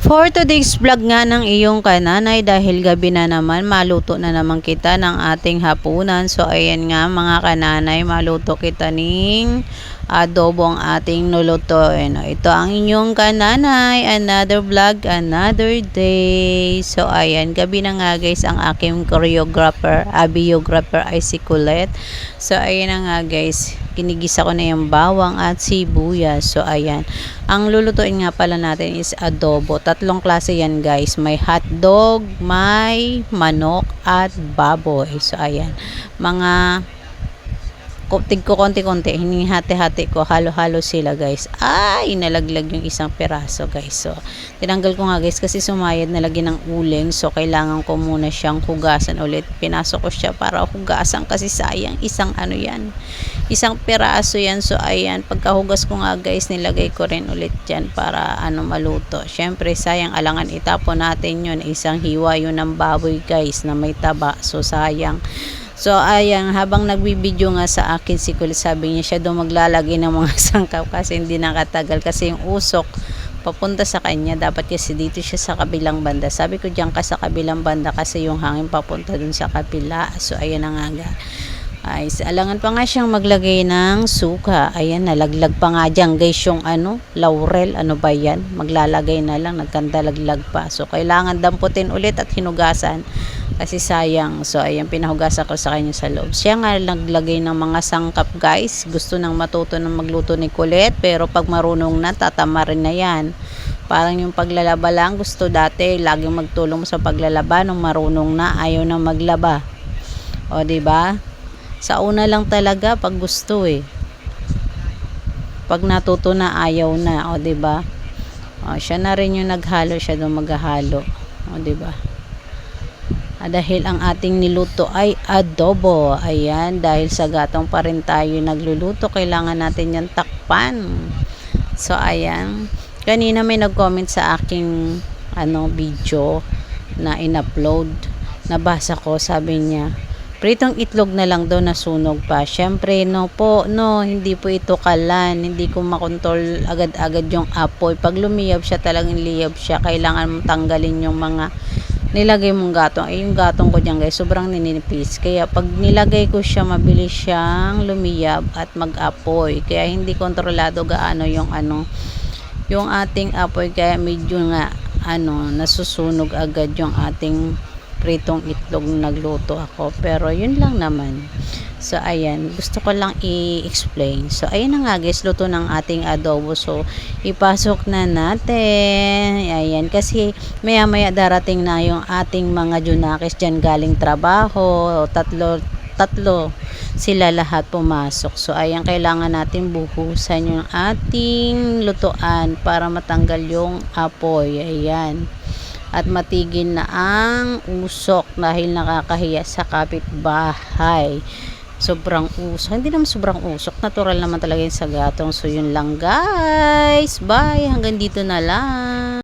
For today's vlog nga ng iyong kananay, dahil gabi na naman, maluto na naman kita ng ating hapunan. So ayan nga mga kananay, maluto kita ng adobo ang ating nulutuin. Ito ang inyong kananay, another vlog, another day. So ayan, gabi na nga guys ang aking choreographer, videographer ay si Colette. So ayan na nga guys, kinigisa ko na yung bawang at sibuyas. So ayan, ang lulutuin nga pala natin is adobo. Tatlong klase yan guys, may hotdog, may manok at baboy. So ayan, mga tig ko konti-konti, hinihati-hati ko, halo-halo sila guys. Ay, nalaglag yung isang peraso guys. So tinanggal ko nga guys kasi sumayad na lagi ng uling. So kailangan ko muna siyang hugasan ulit. Pinasok ko siya para hugasan kasi sayang isang isang peraso yan. So ayan, pagkahugas ko nga guys, nilagay ko rin ulit dyan para maluto. Syempre sayang, alangan itapon natin yun. Isang hiwa yun ng baboy guys na may taba. So sayang. So ayan, habang nagbibideo nga sa akin si Kulit, sabi niya siya daw maglalagay ng mga sangkap kasi hindi nakatagal kasi yung usok papunta sa kanya, dapat kasi dito siya sa kabilang banda. Sabi ko diyan ka sa kabilang banda kasi yung hangin papunta dun sa kabila. So ayan na nga. Ay, alangan pa nga siyang maglagay ng suka. Ayan, nalaglag pa nga dyan guys yung laurel, ano ba yan? Maglalagay na lang, nagkandalaglag pa. So kailangan damputin ulit at hinugasan kasi sayang. So ayan, pinahugasan ko sa kanya sa loob. Siya nga naglagay ng mga sangkap guys. Gusto nang matuto ng magluto ni Colette, pero pag marunong na, tatama rin na yan. Parang yung paglalaba lang, gusto dati laging magtulong sa paglalaba, nung marunong na ayaw na maglaba. O diba? Sa una lang talaga pag gusto pag natuto na ayaw na, o diba? O, siya na rin yung naghalo, siya daw maghahalo, o diba? Dahil ang ating niluto ay adobo. Ayan, dahil sa gatong pa rin tayo nagluluto, kailangan natin yan takpan. So ayan, kanina may nag-comment sa aking video na in-upload, nabasa ko, sabi niya pritong itlog na lang daw, nasunog pa. Syempre no, hindi po ito kalan, hindi ko makontrol agad-agad yung apoy. Pag lumiyab siya, talagang liyab siya, kailangan mong tanggalin yung mga nilagay mong gatong. Yung gatong ko dyan guys, sobrang ninipis, kaya pag nilagay ko siya, mabilis siyang lumiyab at mag-apoy, kaya hindi kontrolado gaano yung yung ating apoy, kaya medyo nga nasusunog agad yung ating pritong itlog nagluto ako. Pero yun lang naman. So ayan, gusto ko lang i-explain. So ayan na nga guys, luto ng ating adobo. So ipasok na natin. Ayan, kasi maya maya darating na yung ating mga junakis dyan galing trabaho. Tatlo sila lahat pumasok. So ayan, kailangan natin buhusan yung ating lutuan para matanggal yung apoy. Ayan, at matigil na ang usok dahil nakakahiya sa kapitbahay. Sobrang usok, hindi naman sobrang usok, natural naman talaga yung sa gatong. So yun lang guys, bye, hanggang dito na lang.